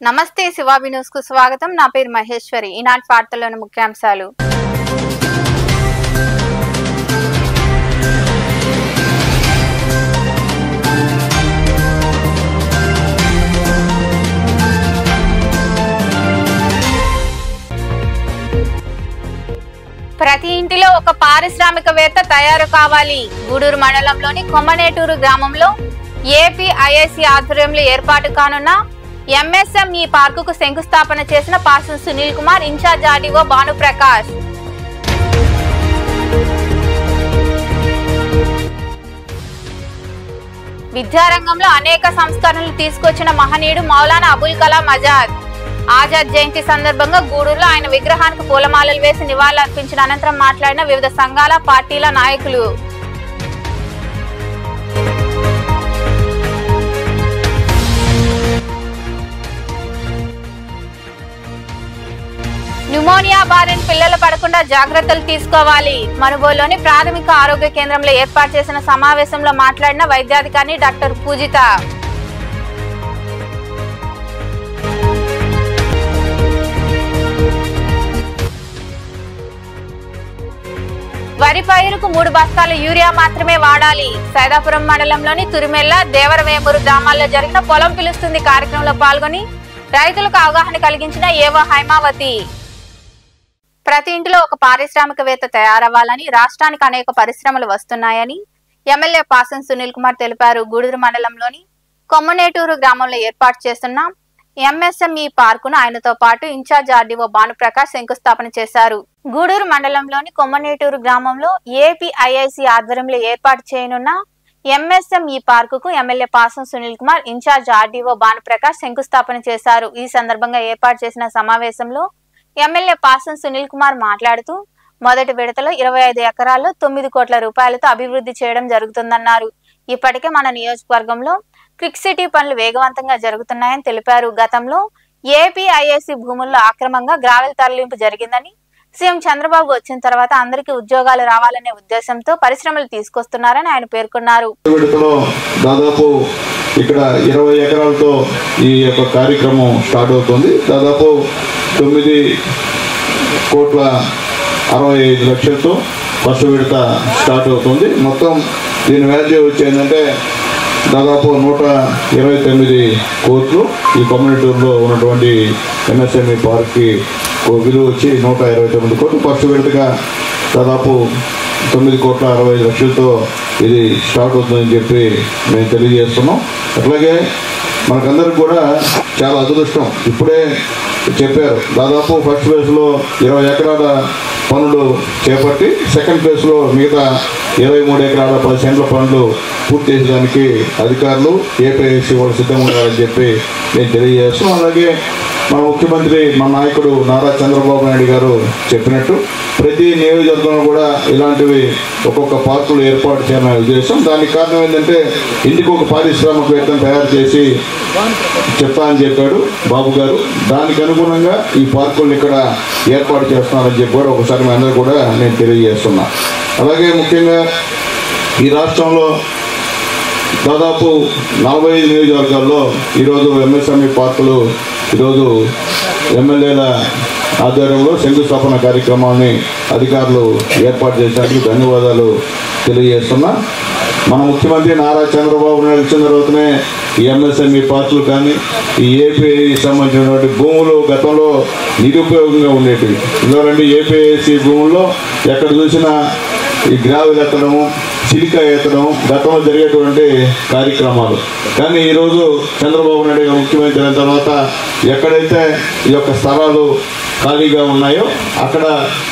నమస్తే శివాబి న్యూస్ కు స్వాగతం। నా పేరు మహేశ్వరి। ఈనాటి వార్తల్లోని ముఖ్యాంశాలు। ప్రతి ఇంటిలో ఒక పారిశ్రామికవేత్త తయారు కావాలి। గూడూరు మండలంలోని కొమ్మనేటూరు గ్రామంలో ఏపీఐఐసి ఆధ్వర్యంలో ఏర్పాటు కానున్న ఎంఎస్ఎంఈ పార్కుకు శంకుస్థాపన చేసిన పాసన్ సునీల్ కుమార్, ఇన్ఛార్జ్ ఆర్డీఓ భానుప్రకాష్। విద్యారంగంలో అనేక సంస్కరణలు తీసుకొచ్చిన మహనీయుడు మౌలానా అబుల్ కలాం ఆజాద్। ఆజాద్ జయంతి సందర్భంగా గూడూరులో ఆయన విగ్రహానికి పూలమాలలు వేసి నివాళులర్పించిన అనంతరం మాట్లాడిన వివిధ సంఘాల పార్టీల నాయకులు। న్యూమోనియా బారిన పిల్లలు పడకుండా జాగ్రత్తలు తీసుకోవాలి। మనుబోలులోని ప్రాథమిక ఆరోగ్య కేంద్రంలో ఏర్పాటు చేసిన సమావేశంలో మాట్లాడిన వైద్యాధికారి డాక్టర్ పూజిత। వరి పైరుకు 3 బస్తాల యూరియా మాత్రమే వాడాలి। సైదాపురం మండలంలోని తురిమెల్ల, దేవరవేమూరు గ్రామాల్లో జరిగిన పొలం పిలుస్తుంది కార్యక్రమంలో పాల్గొని రైతులకు అవగాహన కలిగించిన ఏవో హైమావతి। ప్రతి ఇంటిలో ఒక పారిశ్రామికవేత్త తయారవ్వాలని, రాష్ట్రానికి అనేక పరిశ్రమలు వస్తున్నాయని ఎమ్మెల్యే పాసన్ సునీల్ కుమార్ తెలిపారు। గూడూరు మండలంలోని కొమ్మనేటూరు గ్రామంలో ఏర్పాటు చేస్తున్న ఎంఎస్ఎంఈ పార్కును ఆయనతో పాటు ఇన్ఛార్జ్ ఆర్డీఓ భానుప్రకాష్ శంకుస్థాపన చేశారు। గూడూరు మండలంలోని కొమ్మనేటూరు గ్రామంలో ఏపీఐఐసి ఆధ్వర్యంలో ఏర్పాటు చేయనున్న ఎంఎస్ఎంఈ పార్కుకు MLA Pasam Sunil Kumar, in charge RDO Bhanuprakash శంకుస్థాపన చేశారు। ఈ సందర్భంగా ఏర్పాటు చేసిన సమావేశంలో ఎమ్మెల్యే పాసన్ సునీల్ కుమార్ మాట్లాడుతూ మొదటి విడతలో 25 ఎకరాల్లో 9 కోట్ల రూపాయలతో అభివృద్ధి చేయడం జరుగుతుందన్నారు। ఇప్పటికే మన నియోజకవర్గంలో క్విక్ సిటీ పనులు వేగవంతంగా జరుగుతున్నాయని తెలిపారు। గతంలో ఏపీఐఐసి భూముల్లో అక్రమంగా గ్రావెల్ తరలింపు జరిగిందని, సీఎం చంద్రబాబు వచ్చిన తర్వాత అందరికీ ఉద్యోగాలు రావాలనే ఉద్దేశంతో పరిశ్రమలు తీసుకొస్తున్నారని ఆయన పేర్కొన్నారు। దాదాపు ఇక్కడ 20 ఎకరాలతో ఈ యొక్క కార్యక్రమం స్టార్ట్ అవుతుంది। దాదాపు 9,65,00,000తో ఫస్ట్ విడత స్టార్ట్ అవుతుంది। మొత్తం దీని వాల్యూ వచ్చేందంటే దాదాపు 129 కోట్లు। ఈ కమ్యూనిటీలో ఉన్నటువంటి ఎంఎస్ఎంఈ పార్క్కి విలువ వచ్చి 129 కోట్లు। ఫస్ట్ విడతగా దాదాపు 9,65,00,000తో ఇది స్టార్ట్ అవుతుందని చెప్పి మేము తెలియజేస్తున్నాం। అట్లాగే మనకందరికి కూడా చాలా అదృష్టం, ఇప్పుడే చెప్పారు దాదాపు ఫస్ట్ ఫేజ్లో 20 ఎకరాల పనులు చేపట్టి సెకండ్ ఫేజ్లో మిగతా 23 ఎకరాల 10 సెంట్ల పనులు పూర్తి చేసేదానికి అధికారులు ఏపీఐసి వాళ్ళు సిద్ధంగా ఉన్నారని చెప్పి నేను తెలియజేస్తున్నాం। అలాగే మన ముఖ్యమంత్రి, మన నాయకుడు నారా చంద్రబాబు నాయుడు గారు చెప్పినట్టు ప్రతి నియోజకవర్గంలో కూడా ఇలాంటివి ఒక్కొక్క పార్కులు ఏర్పాటు చేయాలనే ఉద్దేశం। దానికి కారణం ఏంటంటే ఇంటికి ఒక పారిశ్రామికవేత్తను తయారు చేసి చెప్తా అని చెప్పాడు బాబు గారు। దానికి అనుగుణంగా ఈ పార్కులను ఇక్కడ ఏర్పాటు చేస్తున్నారని చెప్పి కూడా ఒకసారి మీ అందరూ కూడా నేను తెలియజేస్తున్నా। అలాగే ముఖ్యంగా ఈ రాష్ట్రంలో దాదాపు 45 నియోజకవర్గాల్లో ఈరోజు ఎంఎస్ఎంఈ పార్కులు ఈరోజు ఎమ్మెల్యేల ఆధ్వర్యంలో శంకుస్థాపన కార్యక్రమాన్ని అధికారులు ఏర్పాటు చేసినందుకు ధన్యవాదాలు తెలియజేస్తున్నా। మన ముఖ్యమంత్రి నారా చంద్రబాబు నాయుడు వచ్చిన తర్వాతనే ఈ ఎంఎస్ఎంఈ పార్కులు కానీ ఈ ఏపీఐకి సంబంధించినటువంటి భూములు గతంలో నిరుపయోగంగా ఉండేటివి। ఎందుకంటే ఏపీఐసి భూముల్లో ఎక్కడ చూసినా ఈ గ్రావెల్ ఎత్తడము, చిలికా ఎత్తడం గతంలో జరిగేటువంటి కార్యక్రమాలు। కానీ ఈరోజు చంద్రబాబు నాయుడు గారు ముఖ్యమంత్రి అయిన తర్వాత ఎక్కడైతే ఈ యొక్క స్థలాలు ఖాళీగా ఉన్నాయో అక్కడ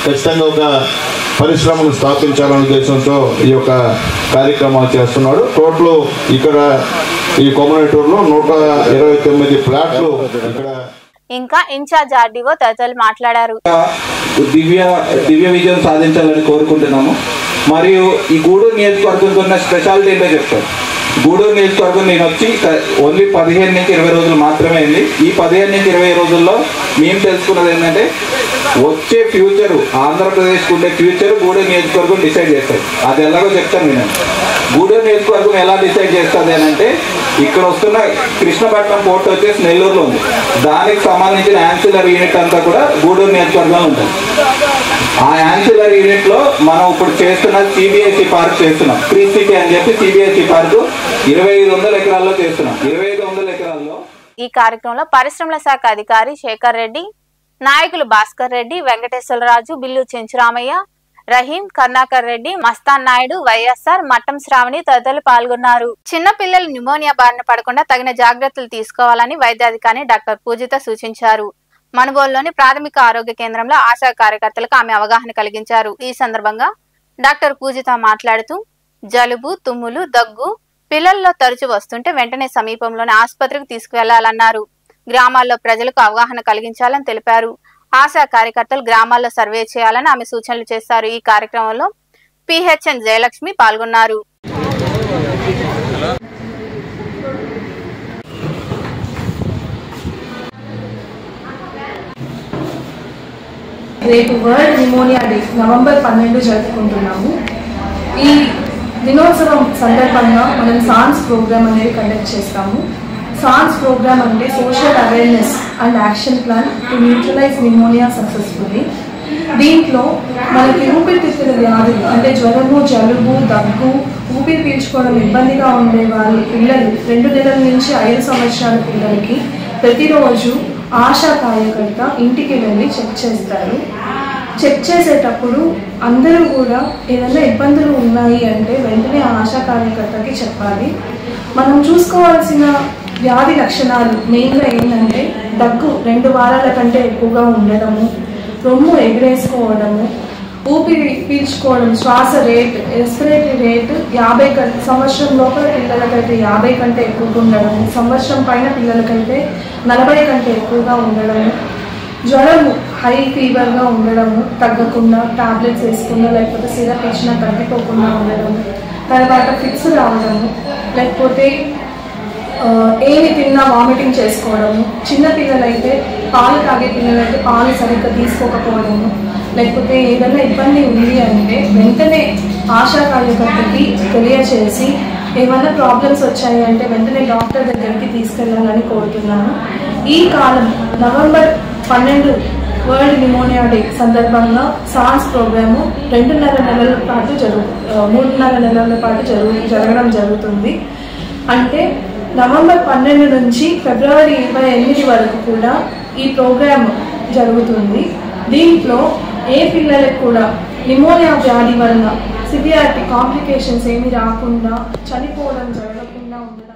ఖచ్చితంగా ఒక పరిశ్రమను స్థాపించాలనే ఉద్దేశంతో ఈ యొక్క కార్యక్రమాలు చేస్తున్నాడు। టోటల్ ఇక్కడ ఈ కొమ్మనేటూరులో 129 ఫ్లాట్లు ఇక్కడ ఇంకా ఇన్ఛార్జ్ ఆర్డీఓ తదితరులు మాట్లాడారు। దివ్య విజయం సాధించాలని కోరుకుంటున్నాము। మరియు ఈ గూడూరు నియోజకవర్గంలో ఉన్న స్పెషాలిటీ ఏంటో చెప్తారు। గూడూరు నియోజకవర్గం నేను వచ్చి ఓన్లీ 15 నుంచి 20 రోజులు మాత్రమే అయింది. ఈ 15 నుంచి 20 రోజుల్లో మేము తెలుసుకున్నది ఏంటంటే వచ్చే ఫ్యూచరు ఆంధ్రప్రదేశ్కి ఉండే ఫ్యూచర్ గూడూరు నియోజకవర్గం డిసైడ్ చేస్తుంది. అది ఎలాగో చెప్తాను నేను. గూడూరు నియోజకవర్గం ఎలా డిసైడ్ చేస్తుంది అని అంటే, ఇక్కడ వస్తున్న కృష్ణపట్నం పోర్ట్ వచ్చేసి నెల్లూరులో ఉంది. దానికి సంబంధించిన యాన్సిలరీ యూనిట్ అంతా కూడా గూడూరు నియోజకవర్గంలో ఉంటుంది. ఆ యాన్సిలరీ యూనిట్ లో మనం ఇప్పుడు చేస్తున్న సిబిఎస్ఈ పార్క్ చేస్తున్నాం. ఫ్రీ సిటీ అని చెప్పి సిబిఎస్ఈ పార్క్ 2500 ఎకరాల్లో చేస్తున్నాం. 2500 ఎకరాల్లో ఈ కార్యక్రమంలో పరిశ్రమల శాఖ అధికారి శేఖర్ రెడ్డి, నాయకులు భాస్కర్ రెడ్డి, వెంకటేశ్వరరాజు, బిల్లు చెంచురామయ్య, రహీం, కర్ణాకర్ రెడ్డి, మస్తాన్ నాయుడు, వైఎస్ఆర్, మట్టం శ్రావణి తదితరులు పాల్గొన్నారు. చిన్న పిల్లలు న్యూమోనియా బారిన పడకుండా తగిన జాగ్రత్తలు తీసుకోవాలని వైద్యాధికారి డాక్టర్ పూజిత సూచించారు. మనుబోలులోని ప్రాథమిక ఆరోగ్య కేంద్రంలో ఆశా కార్యకర్తలకు ఆమె అవగాహన కలిగించారు. ఈ సందర్భంగా డాక్టర్ పూజిత మాట్లాడుతూ జలుబు, తుమ్ములు, దగ్గు పిల్లల్లో తరచు వస్తుంటే వెంటనే సమీపంలోని ఆసుపత్రికి తీసుకువెళ్లాలన్నారు. గ్రామాల్లో ప్రజలకు అవగాహన కలిగించాలని తెలిపారు. ఆశా కార్యకర్తలు గ్రామాల్లో సర్వే చేయాలని ఆమె సూచనలు చేశారు. ఈ కార్యక్రమంలో పిహెచ్ఎన్ జయలక్ష్మి పాల్గొన్నారు. రేపు వరల్డ్ న్యూమోనియా డే నవంబర్ 12 జరుపుకుంటున్నాము. ఈ దినోత్సవం సందర్భంగా మనం సాన్స్ ప్రోగ్రామ్ అనేది కండక్ట్ చేస్తాము. సాన్స్ ప్రోగ్రామ్ అంటే social awareness and action plan to neutralise pneumonia successfully. దీంట్లో మనకి ఊపిరితిత్తుల వ్యాధులు అంటే జ్వరము, జలుబు, దగ్గు, ఊపిరి పీల్చుకోవడం ఇబ్బందిగా ఉండే వాళ్ళు పిల్లలు 2 నెలల నుంచి 5 సంవత్సరాల పిల్లలకి ప్రతిరోజు ఆశా కార్యకర్త ఇంటికి వెళ్ళి చెక్ చేస్తారు. చెక్ చేసేటప్పుడు అందరూ కూడా ఏదైనా ఇబ్బందులు ఉన్నాయి అంటే వెంటనే ఆశా కార్యకర్తకి చెప్పాలి. మనం చూసుకోవాల్సిన వ్యాధి లక్షణాలు మెయిన్గా ఏంటంటే దగ్గు 2 వారాల కంటే ఎక్కువగా ఉండడము, రొమ్ము ఎగిరేసుకోవడము, ఊపిరి పీల్చుకోవడం, శ్వాస రేట్, రెస్పిరేటరీ రేట్ 50 సంవత్సరం లోపల పిల్లలకైతే 50 కంటే ఎక్కువగా ఉండడము, సంవత్సరం పైన పిల్లలకైతే 40 కంటే ఎక్కువగా ఉండడము, జ్వరము హై ఫీవర్గా ఉండడము, తగ్గకుండా టాబ్లెట్స్ వేసుకున్నా లేకపోతే సిరప్ ఇచ్చినా తగ్గిపోకుండా ఉండడము, తర్వాత ఫిక్స్ రావడము, లేకపోతే ఏమి తిన్నా వామిటింగ్ చేసుకోవడము, చిన్నపిల్లలైతే పాలు తాగే పిల్లలైతే పాలు సరిగ్గా తీసుకోకపోవడము, లేకపోతే ఏదైనా ఇబ్బంది ఉంది అంటే వెంటనే ఆశా కార్యకర్తకి తెలియచేసి ఏమైనా ప్రాబ్లమ్స్ వచ్చాయి అంటే వెంటనే డాక్టర్ దగ్గరికి తీసుకెళ్ళాలని కోరుతున్నాను. ఈ కాలం నవంబర్ 12 వరల్డ్ న్యూమోనియా డే సందర్భంగా సాన్స్ ప్రోగ్రాము 2.5 నెలల పాటు 3.5 నెలల పాటు జరగడం జరుగుతుంది. అంటే నవంబర్ 12 నుంచి ఫిబ్రవరి 28 వరకు కూడా ఈ ప్రోగ్రామ్ జరుగుతుంది. దీంట్లో ఏ పిల్లలకు కూడా న్యూమోనియా వ్యాధి వలన సివియారిటీ కాంప్లికేషన్స్ ఏమి రాకుండా చనిపోవడం జరగకుండా ఉండడానికి.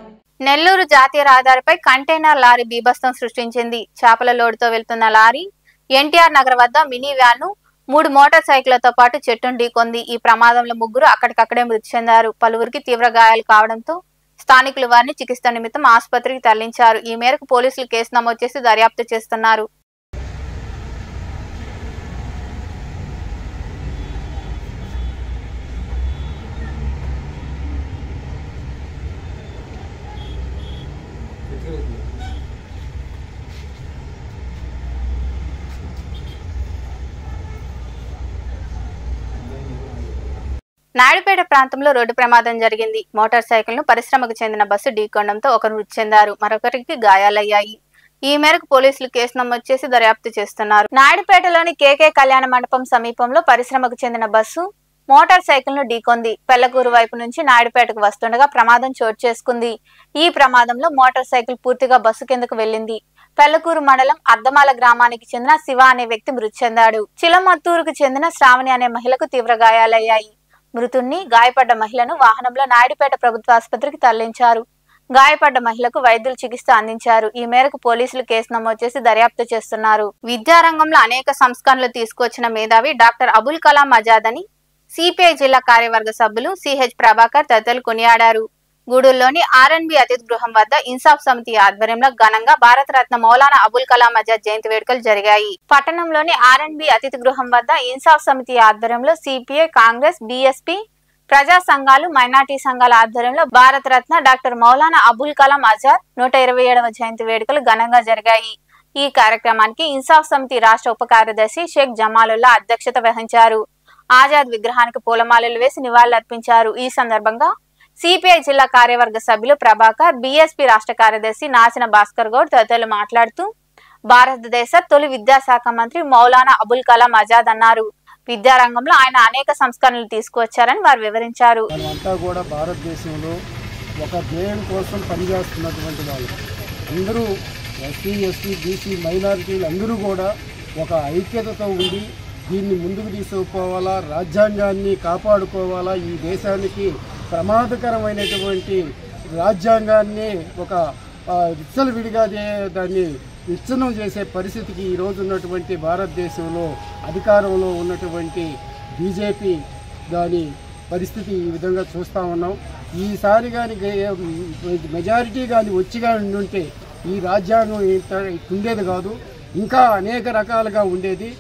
నెల్లూరు జాతీయ రహదారిపై కంటైనర్ లారీ బీభత్సం సృష్టించింది. చేపల లోడుతో వెళ్తున్న లారీ ఎన్టీఆర్ నగర్ వద్ద మినీ వ్యాన్ 3 మోటార్ సైకిళ్లతో పాటు చెట్టును ఢీకొంది. ఈ ప్రమాదంలో 3 అక్కడికక్కడే మృతి చెందారు. పలువురికి తీవ్ర గాయాలు కావడంతో స్థానికులు వారిని చికిత్స నిమిత్తం ఆసుపత్రికి తరలించారు. ఈ మేరకు పోలీసులు కేసు నమోదు చేసి దర్యాప్తు చేస్తున్నారు. నాయుడుపేట ప్రాంతంలో రోడ్డు ప్రమాదం జరిగింది. మోటార్ సైకిల్ ను పరిశ్రమకు చెందిన బస్సు ఢీకొనడంతో ఒకరు మృతి చెందారు, మరొకరికి గాయాలయ్యాయి. ఈ మేరకు పోలీసులు కేసు నమోదు చేసి దర్యాప్తు చేస్తున్నారు. నాయుడుపేటలోని కేకే కళ్యాణ మండపం సమీపంలో పరిశ్రమకు చెందిన బస్సు మోటార్ సైకిల్ ను ఢీకొంది. పెళ్లకూరు వైపు నుంచి నాయుడుపేటకు వస్తుండగా ప్రమాదం చోటు చేసుకుంది. ఈ ప్రమాదంలో మోటార్ సైకిల్ పూర్తిగా బస్సు కిందకు వెళ్లింది. పెళ్లకూరు మండలం అర్ధమాల గ్రామానికి చెందిన శివ అనే వ్యక్తి మృతి చెందాడు. చిలమత్తూరుకు చెందిన శ్రావణి అనే మహిళకు తీవ్ర గాయాలయ్యాయి. మృతుణ్ణి, గాయపడ్డ మహిళను వాహనంలో నాయుడుపేట ప్రభుత్వ ఆసుపత్రికి తరలించారు. గాయపడ్డ మహిళకు వైద్యులు చికిత్స అందించారు. ఈ మేరకు పోలీసులు కేసు నమోదు చేసి దర్యాప్తు చేస్తున్నారు. విద్యారంగంలో అనేక సంస్కరణలు తీసుకొచ్చిన మేధావి డాక్టర్ అబుల్ కలాం ఆజాద్ అని సిపిఐ జిల్లా కార్యవర్గ సభ్యులు సిహెచ్ ప్రభాకర్ తదితరులు కొనియాడారు. గూడూరులోని ఆర్ఎన్బి అతిథి గృహం వద్ద ఇన్సాఫ్ సమితి ఆధ్వర్యంలో ఘనంగా భారతరత్న మౌలానా అబుల్ కలాం ఆజాద్ జయంతి వేడుకలు జరిగాయి. పట్టణంలోని ఆర్ఎన్బి అతిథి గృహం వద్ద ఇన్సాఫ్ సమితి ఆధ్వర్యంలో సిపిఐ, కాంగ్రెస్, బీఎస్పీ, ప్రజా సంఘాలు మైనార్టీ సంఘాల ఆధ్వర్యంలో భారత రత్న డాక్టర్ మౌలానా అబుల్ కలాం ఆజాద్ 127వ జయంతి వేడుకలు ఘనంగా జరిగాయి. ఈ కార్యక్రమానికి ఇన్సాఫ్ సమితి రాష్ట్ర ఉప కార్యదర్శి షేక్ జమాలుల్లా అధ్యక్షత వహించారు. ఆజాద్ విగ్రహానికి పూలమాలలు వేసి నివాళులర్పించారు. ఈ సందర్భంగా సిపిఐ జిల్లా కార్యవర్గ సభ్యులు ప్రభాకర్, బీఎస్పీ రాష్ట్ర కార్యదర్శి నాసిన భాస్కర్ గౌడ్ తదితరులు మాట్లాడుతూ భారతదేశ తొలి విద్యాశాఖ మంత్రి మౌలానా అబుల్ కలాం ఆజాద్ అన్నారు. విద్యారంగంలో ఆయన అనేక సంస్కరణలు తీసుకువచ్చారని వారు వివరించారు. మనమంతా కూడా భారతదేశంలో ఒక ధ్యేయం కోసం పనిచేస్తున్నటువంటి వాళ్ళు అందరూ ఎస్సీ, ఎస్టీ, బీసీ, మైనారిటీలు అందరూ కూడా ఒక ఐక్యతతో ఉండి దీన్ని ముందుకు తీసుకుపోవాలా, రాజ్యాంగాన్ని కాపాడుకోవాలా, ఈ దేశానికి ప్రమాదకరమైనటువంటి రాజ్యాంగాన్ని ఒక విచ్చలవిడిగా దాన్ని విచ్ఛిన్నం చేసే పరిస్థితికి ఈరోజు ఉన్నటువంటి భారతదేశంలో అధికారంలో ఉన్నటువంటి బీజేపీ దాని పరిస్థితి ఈ విధంగా చూస్తూ ఉన్నాం. ఈసారి కానీ మెజారిటీ కానీ వచ్చి కానీ ఉంటే ఈ రాజ్యాంగం ఉండేది కాదు, ఇంకా అనేక రకాలుగా ఉండేది.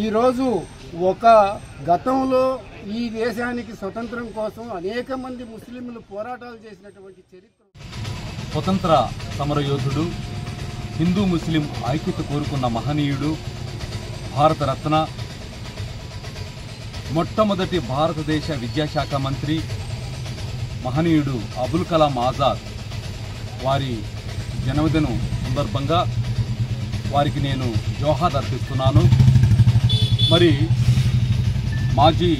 ఈరోజు ఒక గతంలో ఈ దేశానికి స్వతంత్రం కోసం అనేక మంది ముస్లింలు పోరాటాలు చేసినటువంటి చరిత్ర. స్వతంత్ర సమరయోధుడు, హిందూ ముస్లిం ఐక్యత కోరుకున్న మహనీయుడు, భారతరత్న, మొట్టమొదటి భారతదేశ విద్యాశాఖ మంత్రి మహనీయుడు అబుల్ కలాం ఆజాద్ వారి జన్మదినం సందర్భంగా వారికి నేను జోహార్ అర్పిస్తున్నాను. మరి మాజీ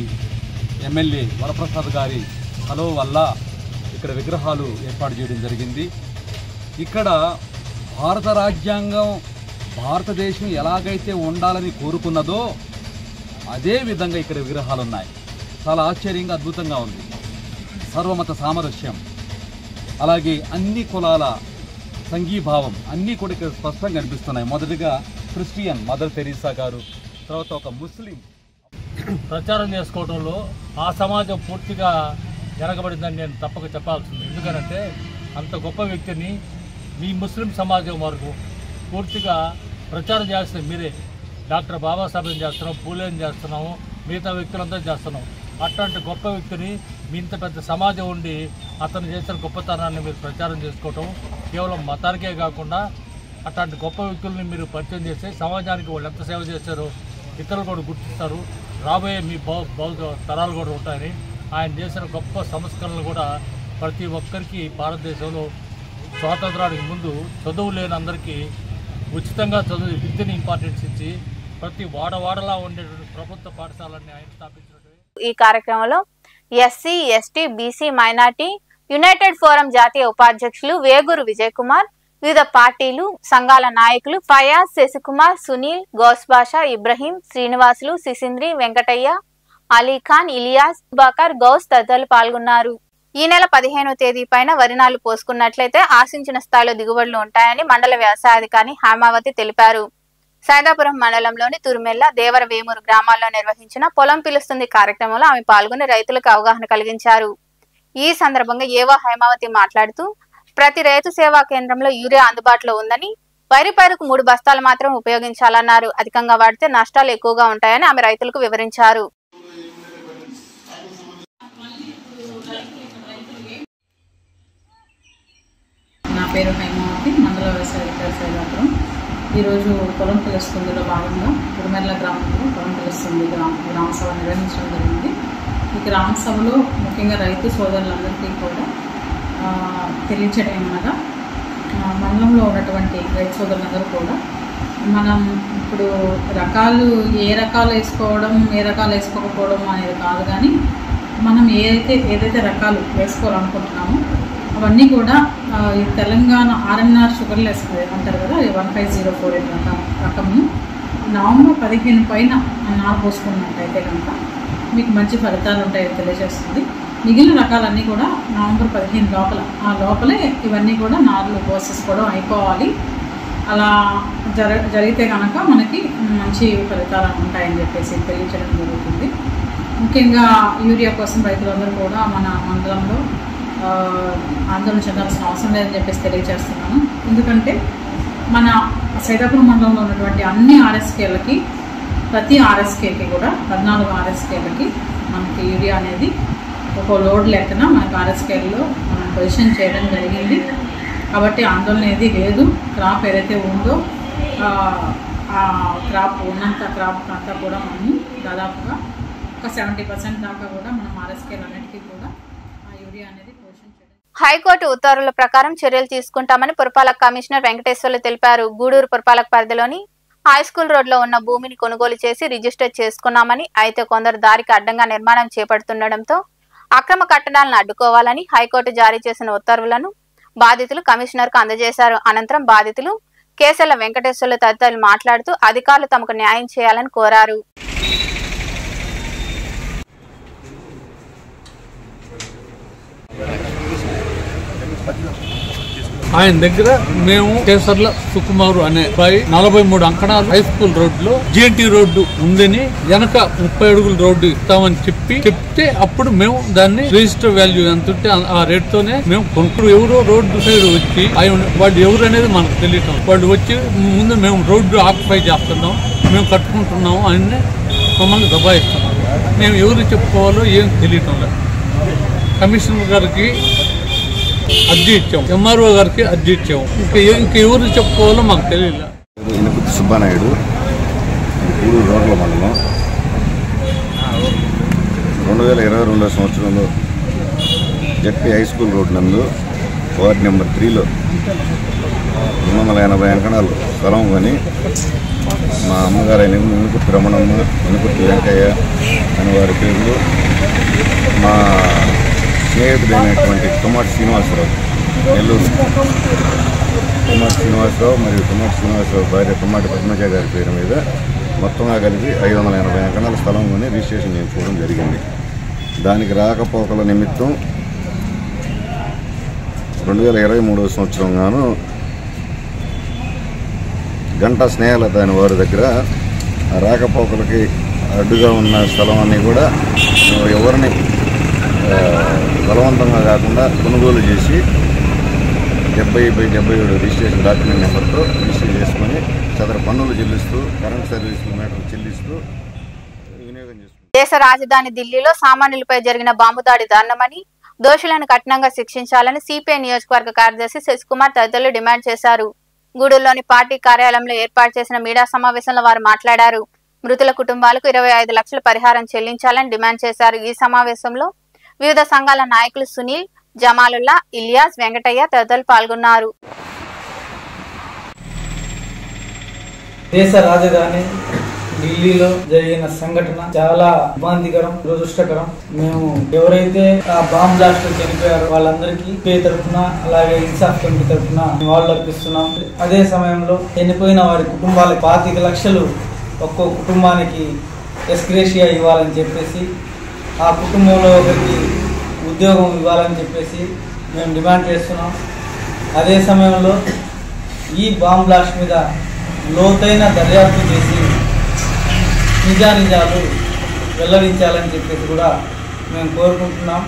ఎమ్మెల్యే వరప్రసాద్ గారి సెలవు వల్ల ఇక్కడ విగ్రహాలు ఏర్పాటు చేయడం జరిగింది. ఇక్కడ భారత రాజ్యాంగం భారతదేశం ఎలాగైతే ఉండాలని కోరుకున్నదో అదే విధంగా ఇక్కడ విగ్రహాలు ఉన్నాయి. చాలా ఆశ్చర్యంగా, అద్భుతంగా ఉంది. సర్వమత సామరస్యం, అలాగే అన్ని కులాల సంఘీభావం అన్నీ కూడా ఇక్కడ స్పష్టంగా కనిపిస్తున్నాయి. మొదటిగా క్రిస్టియన్ మదర్ తెరీసా గారు, తర్వాత ఒక ముస్లిం ప్రచారం చేసుకోవడంలో ఆ సమాజం పూర్తిగా జరగబడిందని నేను తప్పక చెప్పాల్సింది. ఎందుకంటే అంత గొప్ప వ్యక్తిని మీ ముస్లిం సమాజం వరకు పూర్తిగా ప్రచారం చేస్తుంది మీరే. డాక్టర్ బాబాసాహెబ్ని చేస్తున్నాం, పూలేని చేస్తున్నాము, మిగతా వ్యక్తులంతా చేస్తున్నాం. అట్లాంటి గొప్ప వ్యక్తిని మీ ఇంత పెద్ద సమాజం ఉండి అతను చేసిన గొప్పతనాన్ని మీరు ప్రచారం చేసుకోవటం కేవలం మతానికే కాకుండా అట్లాంటి గొప్ప వ్యక్తుల్ని మీరు పరిచయం చేస్తే సమాజానికి వాళ్ళు ఎంత సేవ చేశారో ఇతరులు కూడా గుర్తిస్తారు. రాబోయే మీ భవిష్యత్తు తరాలు కూడా ఉంటాయని ఆయన చేసిన గొప్ప సంస్కరణలు కూడా ప్రతి ఒక్కరికి భారతదేశంలో స్వాతంత్రానికి ముందు చదువు లేని అందరికీ ఉచితంగా చదువు విద్యని ఇంపార్టెన్స్ ఇచ్చి ప్రతి వాడవాడలా ఉండేటువంటి ప్రభుత్వ పాఠశాలన్నీ ఆయన స్థాపించినట్టు. ఈ కార్యక్రమంలో SC, ST, BC, minority United forum జాతీయ ఉపాధ్యక్షులు వేగూరు విజయ్ కుమార్, వివిధ పార్టీలు సంఘాల నాయకులు ఫయాజ్, శశికుమార్, సునీల్, గౌస్బాషా, ఇబ్రహీం, శ్రీనివాసులు, సిసింద్రి, వెంకటయ్య, అలీఖాన్, ఇలియాస్, బాకర్, గౌస్ తదితరులు పాల్గొన్నారు. ఈ నెల 15వ తేదీ పైన వరి నాళ్లు పోసుకున్నట్లయితే ఆశించిన స్థాయిలో దిగుబడులు ఉంటాయని మండల వ్యవసాయాధికారి హేమావతి తెలిపారు. సైదాపురం మండలంలోని తురిమెల్ల, దేవర వేమూరు గ్రామాల్లో నిర్వహించిన పొలం పిలుస్తుంది కార్యక్రమంలో ఆమె పాల్గొని రైతులకు అవగాహన కలిగించారు. ఈ సందర్భంగా ఏవో హేమావతి మాట్లాడుతూ ప్రతి రైతు సేవా కేంద్రంలో యూరియా అందుబాటులో ఉందని, వరి పైరుకు 3 బస్తాలు మాత్రం ఉపయోగించాలన్నారు. అధికంగా వాడితే నష్టాలు ఎక్కువగా ఉంటాయని ఆమె రైతులకు వివరించారు. నా పేరు హేమావతి, మండల వ్యవసాయాధికారి సైదాపురం. ఈరోజు పొలం పిలుస్తుందిలో భాగంగా తురిమెల్ల గ్రామంలో పొలం పిలుస్తుంది గ్రామ సభ నిర్వహించడం జరిగింది. ఈ గ్రామ సభలో ముఖ్యంగా రైతు సోదరులందరికీ కూడా తెలియచేయడం ఏమనగా మండలంలో ఉన్నటువంటి రైతు సోదరులందరూ కూడా మనం ఇప్పుడు రకాలు ఏ రకాలు వేసుకోవడం ఏ రకాలు వేసుకోకపోవడం అనేది కాదు, కానీ మనం ఏదైతే రకాలు వేసుకోవాలనుకుంటున్నామో అవన్నీ కూడా ఈ తెలంగాణ RNR షుగర్లెస్ అంటారు కదా, 15048 రకము నవంబర్ 15 పైన నారు పోసుకున్నట్టయితే కనుక మీకు మంచి ఫలితాలు ఉంటాయని తెలియజేస్తుంది. మిగిలిన రకాలన్నీ కూడా నవంబర్ 15 లోపలే ఇవన్నీ కూడా నారులు పోసేసుకోవడం అయిపోవాలి. అలా జరిగితే కనుక మనకి మంచి ఫలితాలు ఉంటాయని చెప్పేసి తెలియజేయడం జరుగుతుంది. ముఖ్యంగా యూరియా కోసం రైతులందరూ కూడా మన మండలంలో ఆందోళన చెందాల్సిన అవసరం లేదని చెప్పేసి తెలియజేస్తున్నాను. ఎందుకంటే మన సైదాపురం మండలంలో ఉన్నటువంటి అన్ని RSKలకి ప్రతి RSKకి కూడా 14 RSKలకి మనకి యూరియా అనేది ఒక లోడ్ లెక్కన మనకు ఆర్ఎస్కేల్లో మనం పొజిషన్ చేయడం జరిగింది. కాబట్టి ఆందోళన ఏది లేదు. క్రాప్ ఏదైతే ఉందో ఆ క్రాప్ ఉన్నంత క్రాప్ అంతా కూడా మనం దాదాపుగా ఒక 70% దాకా కూడా మనం ఆర్ఎస్కేల్ అన్నిటికీ కూడా ఆ యూరియా అనేది పొజిషన్ చేయడం. హైకోర్టు ఉత్తర్వుల ప్రకారం చర్యలు తీసుకుంటామని పురపాలక కమిషనర్ వెంకటేశ్వర్లు తెలిపారు. గూడూరు పురపాలక పరిధిలోని హైస్కూల్ రోడ్లో ఉన్న భూమిని కొనుగోలు చేసి రిజిస్టర్ చేసుకున్నామని, అయితే కొందరు దారికి అడ్డంగా నిర్మాణం చేపడుతుండటంతో అక్రమ కట్టడాలను అడ్డుకోవాలని హైకోర్టు జారీ చేసిన ఉత్తర్వులను బాధితులు కమిషనర్ కు అందజేశారు. అనంతరం బాధితులు కేసెల వెంకటేశ్వర్లు తదితరులు మాట్లాడుతూ అధికారులు తమకు న్యాయం చేయాలని కోరారు. ఆయన దగ్గర మేము కేసర్ల సుకుమారు అనే 43 అంకణాలు హై స్కూల్ రోడ్లో జిఎన్టీ రోడ్డు ఉందని వెనక 30 అడుగుల రోడ్డు ఇస్తామని చెప్తే అప్పుడు మేము దాన్ని రిజిస్టర్ వాల్యూ ఎంత ఉంటే ఆ రేట్ తోనే మేము కొనుక్కుని ఎవరో రోడ్డు సైడ్ వచ్చి వాళ్ళు ఎవరు అనేది మనకు తెలియటం, వాళ్ళు వచ్చి ముందు మేము రోడ్డు ఆక్యుపై చేస్తున్నాం, మేము కట్టుకుంటున్నాము అని మమ్మల్ని దబాయిస్తున్నాం. మేము ఎవరు చెప్పుకోవాలో ఏం తెలియటం లేదు. కమిషనర్ గారికి అర్జీ ఇచ్చాము, ఎంఆర్ఓ గారికి అర్జీ ఇచ్చాము. ఇంకా ఎవరు చెప్పుకోవాలో మాకు తెలియదు. ఇనకుర్తి సుబ్బానాయుడు, గూడూరు రోడ్ల మండలం. 2022 సంవత్సరంలో జెడ్పీ హై స్కూల్ రోడ్ నందు వార్డు నెంబర్ 3లో 280 అంకణాలు స్థలం కొని మా అమ్మగారు అయిన ఇనకుర్తి రమణమ్మ, ఇనకుర్తి వెంకయ్య అని వారి పేర్లు, మా స్నేహితుడైనటువంటి తుమ్మటి శ్రీనివాసరావు, నెల్లూరు తుమ్మటి శ్రీనివాసరావు మరియు తుమ్మటి శ్రీనివాసరావు భార్య తుమ్మటి పద్మజ గారి పేరు మీద మొత్తంగా కలిపి 580 అంకణాల స్థలం కొని రిజిస్ట్రేషన్ చేయించుకోవడం జరిగింది. దానికి రాకపోకల నిమిత్తం 2023 సంవత్సరం గాను గంటా స్నేహాలత అనే వారి దగ్గర రాకపోకలకి అడ్డుగా ఉన్న స్థలం అన్నీ కూడా ఎవరిని బలవంతంగా కాకుండా కొనుగోలు చేసి 70/77 రిజిస్ట్రేషన్ డాక్యుమెంట్ నెంబర్తో రిజిస్టర్ చేసుకొని సదరు పన్నులు చెల్లిస్తూ కరెంట్ సర్వీసులు మీటర్లు చెల్లిస్తూ వినియోగం చేస్తుంది. దేశ రాజధాని ఢిల్లీలో సామాన్యులపై జరిగిన బాంబు దాడి దారుణమని, దోషులను కఠినంగా శిక్షించాలని సిపిఐ నియోజకవర్గ కార్యదర్శి శశికుమార్ తదితరులు డిమాండ్ చేశారు. గూడూరులోని పార్టీ కార్యాలయంలో ఏర్పాటు చేసిన మీడియా సమావేశంలో వారు మాట్లాడారు. మృతుల కుటుంబాలకు 25 లక్షల పరిహారం చెల్లించాలని డిమాండ్ చేశారు. ఈ సమావేశంలో వివిధ సంఘాల నాయకులు సునీల్, జమాలుల్లా, ఇలియాస్, వెంకటయ్య తదితరులు పాల్గొన్నారు. దేశ రాజధాని ఢిల్లీలో జరిగిన సంఘటన చాలా ఇబ్బందికరం, దురదృష్టకరం. మేము ఎవరైతే ఆ బాంబ్ బ్లాస్ట్ లో చనిపోయారో వాళ్ళందరికీ పే తరఫున అలాగే ఇన్సాఫ్ కమిటీ తరఫున వాళ్ళు అర్పిస్తున్నాం. అదే సమయంలో చనిపోయిన వారి కుటుంబాలకు 25 లక్షలు ఒక్కో కుటుంబానికి ఎస్గ్రేషియా ఇవ్వాలని చెప్పేసి, ఆ కుటుంబంలో ఒకరికి ఉద్యోగం ఇవ్వాలని చెప్పేసి మేము డిమాండ్ చేస్తున్నాం. అదే సమయంలో ఈ బాంబ్ బ్లాస్ట్ మీద లోతైన దర్యాప్తు చేసి నిజాలు వెల్లడించాలని చెప్పేసి కూడా మేము కోరుకుంటున్నాం.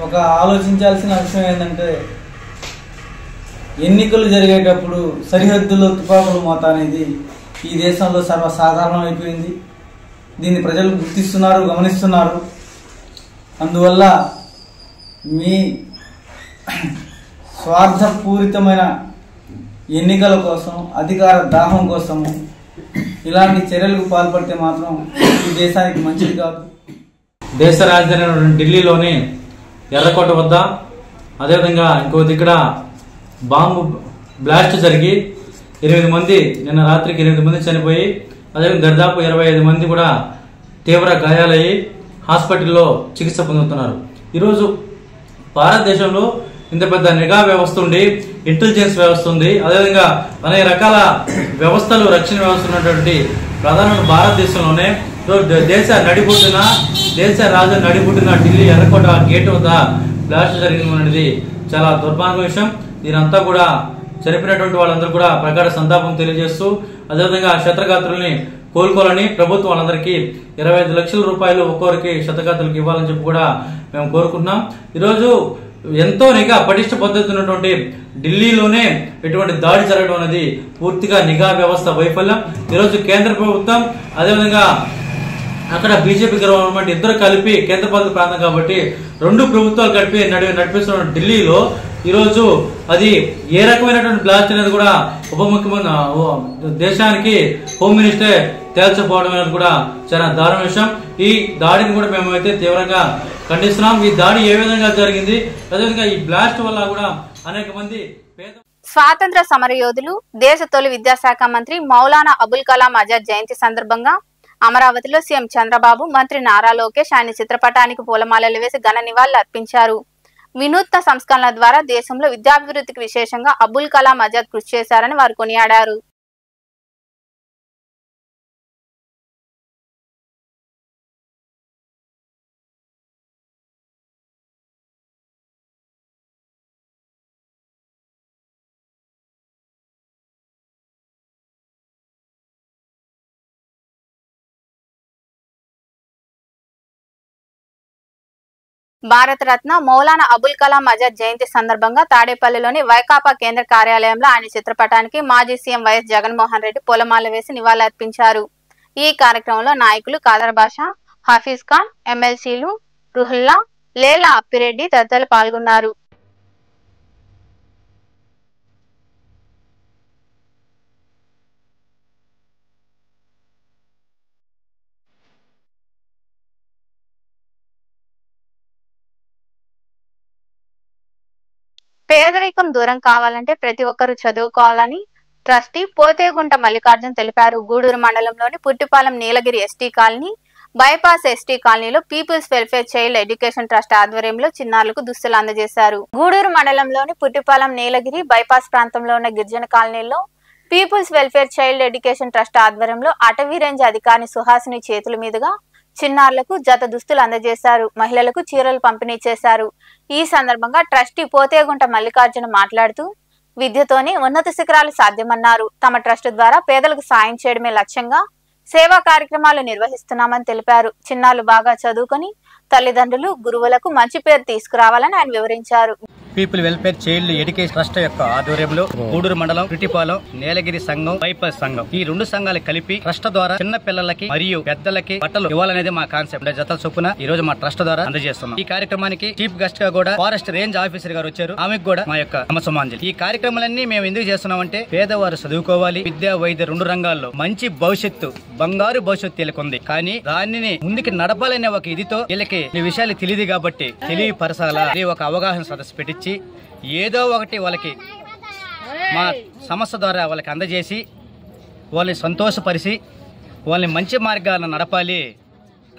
ఒక ఆలోచించాల్సిన విషయం ఏంటంటే, ఎన్నికలు జరిగేటప్పుడు సరిహద్దుల్లో తుపాకులు మోత అనేది ఈ దేశంలో సర్వసాధారణం అయిపోయింది. దీన్ని ప్రజలు గుర్తిస్తున్నారు, గమనిస్తున్నారు. అందువల్ల మీ స్వార్థపూరితమైన ఎన్నికల కోసం, అధికార దాహం కోసము ఇలాంటి చర్యలకు పాల్పడితే మాత్రం ఈ దేశానికి మంచిది కాదు. దేశ రాజధాని ఢిల్లీలోని ఎర్రకోట వద్ద అదేవిధంగా ఇంకో దగ్గర బాంబు బ్లాస్ట్ జరిగి 8 మంది నిన్న రాత్రికి 8 మంది చనిపోయి, అదేవిధంగా దాదాపు 25 మంది కూడా తీవ్ర గాయాలయ్యి హాస్పిటల్లో చికిత్స పొందుతున్నారు. ఈరోజు భారతదేశంలో ఇంత పెద్ద నిఘా వ్యవస్థ ఉండి, ఇంటెలిజెన్స్ వ్యవస్థ ఉంది, అదేవిధంగా అనేక రకాల వ్యవస్థలు, రక్షణ వ్యవస్థ ఉన్నటువంటి ప్రధానమైన భారతదేశంలోనే దేశ రాజధాని నడిపుట్టిన ఢిల్లీ ఎర్రకోట గేట్ వద్ద బ్లాస్ట్ జరిగింది అనేది చాలా దుర్భాగ్య విషయం. దీనంతా కూడా చనిపోయినటువంటి వాళ్ళందరూ కూడా ప్రగాఢ సంతాపం తెలియజేస్తూ, అదేవిధంగా క్షతగాత్రుల్ని కోలుకోవాలని ప్రభుత్వం వాళ్ళందరికీ 25 లక్షల రూపాయలు ఒక్కొక్కరికి క్షతగాత్రులకు ఇవ్వాలని చెప్పి కూడా మేము కోరుకుంటున్నాం. ఈరోజు ఎంతో నిఘా పటిష్ట పద్ధతి ఉన్నటువంటి ఢిల్లీలోనే ఎటువంటి దాడి జరగడం అనేది పూర్తిగా నిఘా వ్యవస్థ వైఫల్యం. ఈరోజు కేంద్ర ప్రభుత్వం, అదేవిధంగా అక్కడ బీజేపీ గవర్నమెంట్ ఇద్దరు కలిపి కేంద్రపాలిత ప్రాంతం కాబట్టి రెండు ప్రభుత్వాలు కలిపి నడిపిస్తున్న ఢిల్లీలో ఈరోజు అది ఏ రకమైనటువంటి బ్లాస్ట్ అనేది కూడా ఉప ముఖ్యమంత్రి దేశానికి హోమ్ మినిస్టర్ తేల్చకపోవడం అనేది కూడా చాలా దారుణ విషయం. ఈ దాడిని కూడా మేమైతే తీవ్రంగా ఖండిస్తున్నాం. ఈ దాడి ఏ విధంగా జరిగింది, అదేవిధంగా ఈ బ్లాస్ట్ వల్ల కూడా అనేక మంది స్వాతంత్ర సమరయోధులు దేశ తొలి విద్యాశాఖ మంత్రి మౌలానా అబుల్ కలాం ఆజాద్ జయంతి సందర్భంగా అమరావతిలో సీఎం చంద్రబాబు, మంత్రి నారా లోకేష్ ఆయన చిత్రపటానికి పూలమాలలు వేసి ఘన నివాళులు అర్పించారు. వినూత్న సంస్కరణల ద్వారా దేశంలో విద్యాభివృద్ధికి విశేషంగా అబుల్ కలాం ఆజాద్ కృషి చేశారని వారు కొనియాడారు. భారతరత్న మౌలానా అబుల్ కలాం ఆజాద్ జయంతి సందర్భంగా తాడేపల్లిలోని వైకాపా కేంద్ర కార్యాలయంలో ఆయన చిత్రపటానికి మాజీ సీఎం వైఎస్ జగన్మోహన్ రెడ్డి పూలమాల వేసి నివాళులర్పించారు. ఈ కార్యక్రమంలో నాయకులు ఖాదర్ బాషా, హఫీజ్ ఖాన్, ఎమ్మెల్సీలు రుహుల్లా, లేలా అప్పిరెడ్డి తదితరులు పాల్గొన్నారు. పేదరికం దూరం కావాలంటే ప్రతి ఒక్కరూ చదువుకోవాలని ట్రస్టీ పోతేగుంట మల్లికార్జున్ తెలిపారు. గూడూరు మండలంలోని Puttipalem Nilagiri ST colony, bypass ST కాలనీలో people's welfare child education trust ఆధ్వర్యంలో చిన్నారులకు దుస్తులు అందజేశారు. గూడూరు మండలంలోని పుట్టిపాలెం నీలగిరి బైపాస్ ప్రాంతంలో ఉన్న గిరిజన కాలనీలో people's welfare child education trust ఆధ్వర్యంలో అటవీ రేంజ్ అధికారి సుహాసిని చేతుల మీదుగా చిన్నారులకు జత దుస్తులు అందజేశారు. మహిళలకు చీరలు పంపిణీ చేశారు. ఈ సందర్భంగా ట్రస్టీ పోతేగుంట మల్లికార్జున మాట్లాడుతూ విద్యతోనే ఉన్నత శిఖరాలు సాధ్యమన్నారు. తమ ట్రస్ట్ ద్వారా పేదలకు సాయం చేయడమే లక్ష్యంగా సేవా కార్యక్రమాలు నిర్వహిస్తున్నామని తెలిపారు. చిన్నారులు బాగా చదువుకొని తల్లిదండ్రులు, గురువులకు మంచి పేరు తీసుకురావాలని ఆయన వివరించారు. People welfare child education trust యొక్క ఆధ్వర్యంలో గూడూరు మండలం పుట్టిపాలెం నీలగిరి సంఘం, బైపాస్ సంఘం ఈ రెండు సంఘాలు కలిపి ట్రస్ట్ ద్వారా చిన్న పిల్లలకి మరియు పెద్దలకి బట్టలు ఇవ్వాలనేది మా కాన్సెప్ట్. జతల చొప్పున ఈ రోజు మా ట్రస్ట్ ద్వారా అందజేస్తున్నాం. ఈ కార్యక్రమానికి చీఫ్ గెస్ట్ గా కూడా ఫారెస్ట్ రేంజ్ ఆఫీసర్ గారు వచ్చారు. ఆమెకు కూడా మా యొక్క నమస్సమాంజలి. ఈ కార్యక్రమాలన్నీ మేము ఎందుకు చేస్తున్నామంటే పేదవారు చదువుకోవాలి, విద్య వైద్య రెండు రంగాల్లో మంచి భవిష్యత్తు, బంగారు భవిష్యత్తు వీళ్ళకుంది. కానీ దానిని ముందుకు నడపాలనే ఒక ఇదితో వీళ్ళకి ఈ విషయాలు తెలియదు కాబట్టి తెలియపరచాల ఒక అవగాహన సదస్సు పెట్టి ఏదో ఒకటి వాళ్ళకి మా సంస్థ ద్వారా వాళ్ళకి అందజేసి వాళ్ళని సంతోషపరిచి వాళ్ళని మంచి మార్గాలను నడపాలి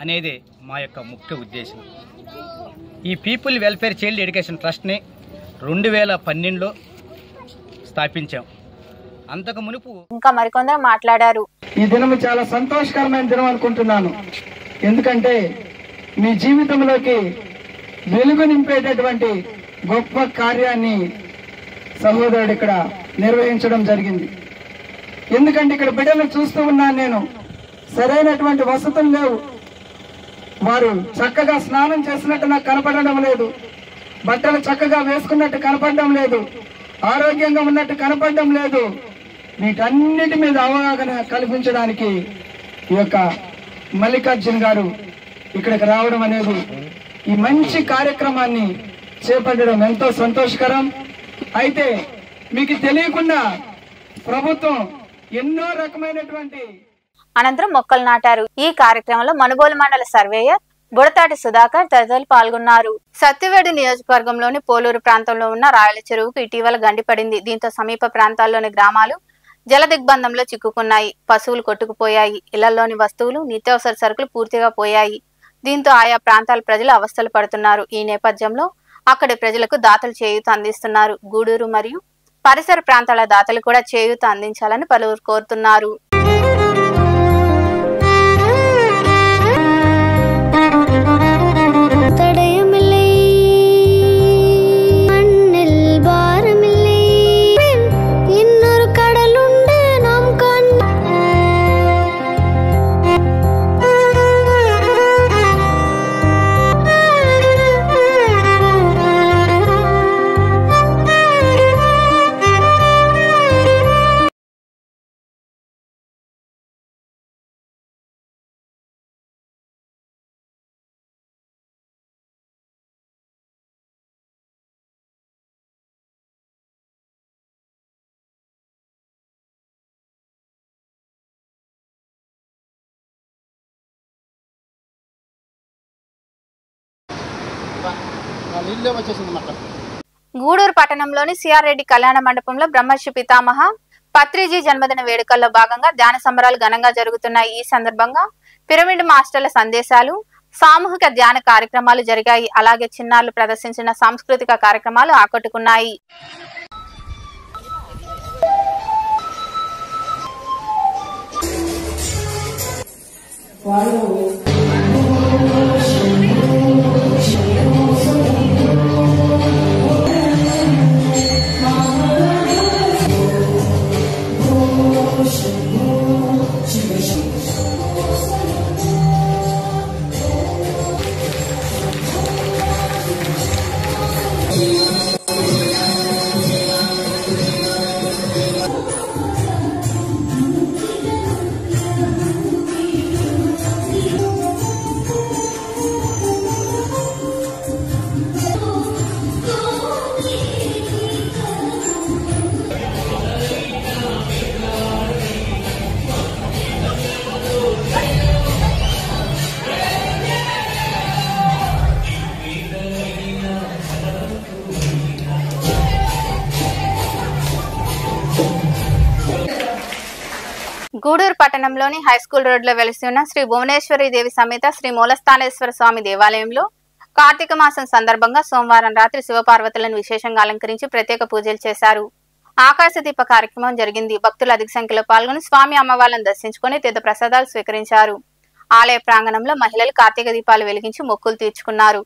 అనేది మా యొక్క ముఖ్య ఉద్దేశం. ఈ పీపుల్ వెల్ఫేర్ చైల్డ్ ఎడ్యుకేషన్ ట్రస్ట్ని 2012లో స్థాపించాం. అంతకు మునుపు ఇంకా మరికొందరు మాట్లాడారు. ఈ దినం చాలా సంతోషకరమైన దినం అనుకుంటున్నాను. ఎందుకంటే మీ జీవితంలోకి వెలుగు నింపేటటువంటి గొప్ప కార్యాన్ని సహోదరుడు ఇక్కడ నిర్వహించడం జరిగింది. ఎందుకంటే ఇక్కడ బిడ్డలను చూస్తూ ఉన్నాను నేను. సరైనటువంటి వసతులు లేవు. వారు చక్కగా స్నానం చేసినట్టు నాకు కనపడడం లేదు, బట్టలు చక్కగా వేసుకున్నట్టు కనపడడం లేదు, ఆరోగ్యంగా ఉన్నట్టు కనపడడం లేదు. వీటన్నిటి మీద అవగాహన కల్పించడానికి ఈ యొక్క మల్లికార్జున్ గారు ఇక్కడికి రావడం అనేది, ఈ మంచి కార్యక్రమాన్ని చేపట్టడం ఎంతో సంతోషకరం. అయితే మీకు తెలియకుండా ప్రభుత్వం ఎన్నో రకమైనటువంటి అనంతరం మొక్కలు నాటారు. ఈ కార్యక్రమంలో మనుబోలు మండల సర్వేయర్ బుడతాటి సుధాకర్ తదితరులు పాల్గొన్నారు. సత్యవేడు నియోజకవర్గంలోని పోలూరు ప్రాంతంలో ఉన్న రాయల చెరువుకు ఇటీవల గండిపడింది. దీంతో సమీప ప్రాంతాల్లోని గ్రామాలు జల దిగ్బంధంలో చిక్కుకున్నాయి. పశువులు కొట్టుకుపోయాయి. ఇళ్లలోని వస్తువులు, నిత్యావసర సరుకులు పూర్తిగా పోయాయి. దీంతో ఆయా ప్రాంతాల ప్రజలు అవస్థలు పడుతున్నారు. ఈ నేపథ్యంలో అక్కడి ప్రజలకు దాతలు చేయూత అందిస్తున్నారు. గూడూరు మరియు పరిసర ప్రాంతాల దాతలు కూడా చేయూత అందించాలని పలువురు కోరుతున్నారు. నీళ్ళే వచ్చేసింది మాట. గూడూరు పట్టణంలోని సిఆర్ రెడ్డి కళ్యాణ మండపంలో బ్రహ్మర్షి పితామహ పత్రిజీ జన్మదిన వేడుకల్లో భాగంగా ధ్యాన సంబరాలు ఘనంగా జరుగుతున్నాయి. ఈ సందర్భంగా పిరమిడ్ మాస్టర్ల సందేశాలు, సామూహిక ధ్యాన కార్యక్రమాలు జరిగాయి. అలాగే చిన్నారులు ప్రదర్శించిన సాంస్కృతిక కార్యక్రమాలు ఆకట్టుకున్నాయి. గూడూరు పట్టణంలోని హైస్కూల్ రోడ్లో వెలిసి ఉన్న శ్రీ భువనేశ్వరి దేవి సమేత శ్రీ మూలస్థానేశ్వర స్వామి దేవాలయంలో కార్తీక మాసం సందర్భంగా సోమవారం రాత్రి శివపార్వతులను విశేషంగా అలంకరించి ప్రత్యేక పూజలు చేశారు. ఆకాశ దీప కార్యక్రమం జరిగింది. భక్తులు అధిక సంఖ్యలో పాల్గొని స్వామి అమ్మవార్లను దర్శించుకుని తీర్థ ప్రసాదాలు స్వీకరించారు. ఆలయ ప్రాంగణంలో మహిళలు కార్తీక దీపాలు వెలిగించి మొక్కులు తీర్చుకున్నారు.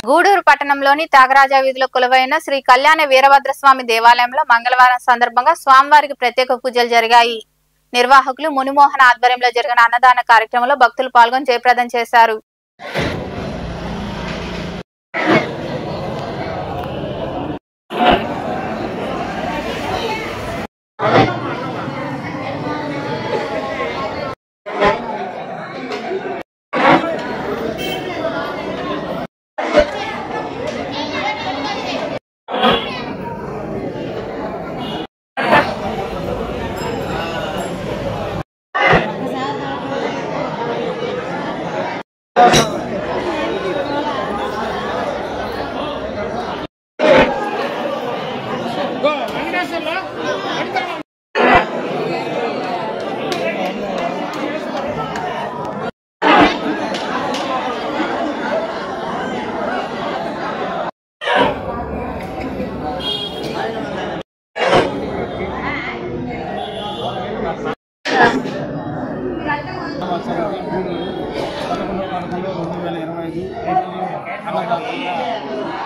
గూడూరు పట్టణంలోని త్యాగరాజ వీధిలో కొలువైన శ్రీ కళ్యాణ వీరభద్రస్వామి దేవాలయంలో మంగళవారం సందర్భంగా స్వామివారికి ప్రత్యేక పూజలు జరిగాయి. నిర్వాహకులు మునిమోహన్ ఆధ్వర్యంలో జరిగిన అన్నదాన కార్యక్రమంలో భక్తులు పాల్గొని జయప్రదం చేశారు.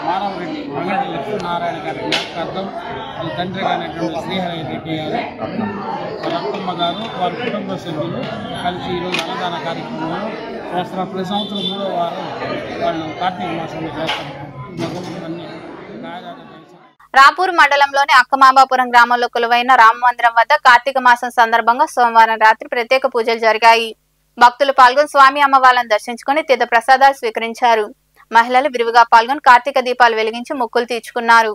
మానవరెడ్డి వెంకటరెడ్డి లక్ష్మీనారాయణ గారి జ్ఞాపకార్థం వాళ్ళ తండ్రి గారైనటువంటి శ్రీహరి రెడ్డి గారు, వాళ్ళ అత్తమ్మ గారు, వారి కుటుంబ సభ్యులు కలిసి ఈరోజు అన్నదాన కార్యక్రమంలో చేస్తున్నారు. ప్రతి సంవత్సరం 3వ వారం వాళ్ళు కార్తీక మాసంలో చేస్తారు. రాపూర్ మండలంలోని అక్కమాబాపురం గ్రామంలో కొలువైన రామ మందిరం వద్ద కార్తీక మాసం సందర్భంగా సోమవారం రాత్రి ప్రత్యేక పూజలు జరిగాయి. భక్తులు పాల్గొని స్వామి అమ్మవార్లను దర్శించుకుని తీర్థ ప్రసాదాలు స్వీకరించారు. మహిళలు విరివిగా పాల్గొని కార్తీక దీపాలు వెలిగించి మొక్కులు తీర్చుకున్నారు.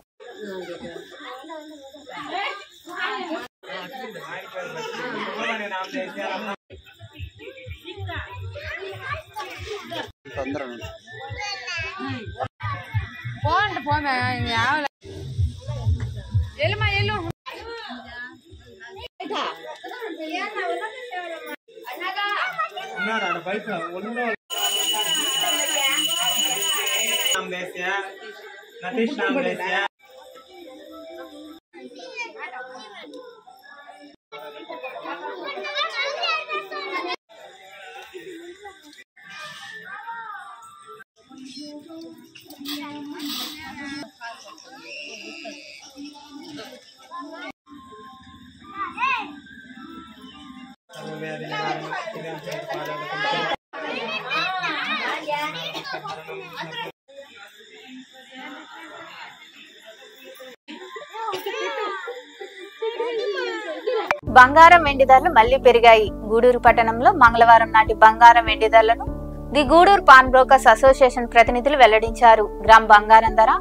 బంగారం వెండి ధరలు మళ్లీ పెరిగాయి. గూడూరు పట్టణంలో మంగళవారం నాటి బంగారం వెండి ధరలను the Gudur pawn brokers association ప్రతినిధులు వెల్లడించారు. గ్రామ్ బంగారం ధర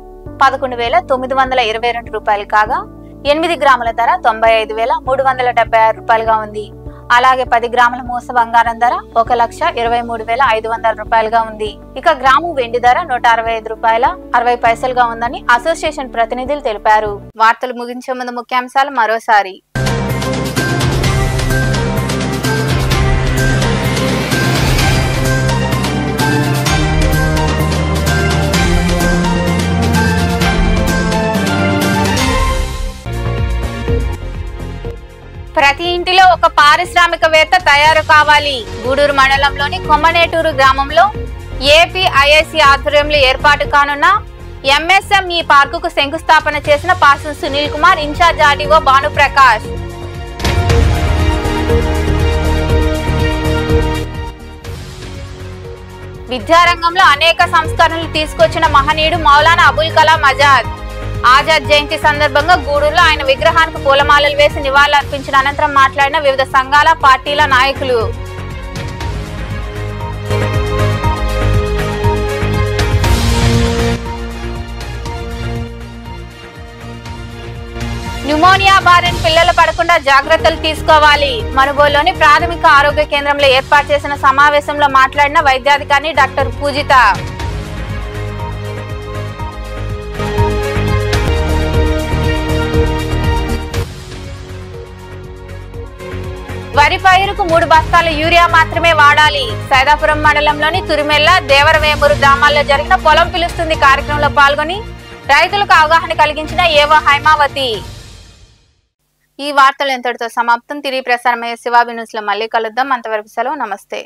11,922 రూపాయలు కాగా 8 గ్రాముల ధర 95,376 రూపాయలుగా ఉంది. అలాగే 10 గ్రాముల మూస బంగారం ధర 1,23,500 రూపాయలుగా ఉంది. ఇక గ్రాము వెండి ధర 165 రూపాయల 60 పైసలుగా ఉందని అసోసియేషన్ ప్రతినిధులు తెలిపారు. వార్తలు ముగించే ముందు ముఖ్యాంశాలు మరోసారి. ప్రతి ఇంటిలో ఒక పారిశ్రామికవేత్త తయారు కావాలి. గూడూరు మండలంలోని కొమ్మనేటూరు గ్రామంలో ఏపీఐఐసి ఆధ్వర్యంలో ఏర్పాటు కానున్న ఎంఎస్ఎంఈ పార్కుకు శంకుస్థాపన చేసిన పాసం సునీల్ కుమార్, ఇన్ఛార్జ్ ఆర్డీఓ భానుప్రకాష్. విద్యారంగంలో అనేక సంస్కరణలు తీసుకొచ్చిన మహనీయుడు మౌలానా అబుల్ కలాం ఆజాద్. ఆజాద్ జయంతి సందర్భంగా గూడూరులో ఆయన విగ్రహానికి పూలమాలలు వేసి నివాళులర్పించిన అనంతరం మాట్లాడిన వివిధ సంఘాల పార్టీల నాయకులు. న్యూమోనియా బారిన పిల్లలు పడకుండా జాగ్రత్తలు తీసుకోవాలి. మనుగోలులోని ప్రాథమిక ఆరోగ్య కేంద్రంలో ఏర్పాటు చేసిన సమావేశంలో మాట్లాడిన వైద్యాధికారి డాక్టర్ పూజిత. వరి పైరుకు 3 బస్తాల యూరియా మాత్రమే వాడాలి. సైదాపురం మండలంలోని తురిమెల్ల, దేవరవేమూరు గ్రామాల్లో జరిగిన పొలం పిలుస్తుంది కార్యక్రమంలో పాల్గొని రైతులకు అవగాహన కలిగించిన ఏవో హైమావతి. ఈ వార్తలు ఎంతటితో సమాప్తం. తిరిగి ప్రసారమయ్యే శివాబి న్యూస్ లో మళ్ళీ కలుద్దాం. అంతవరకు సెలవు. నమస్తే.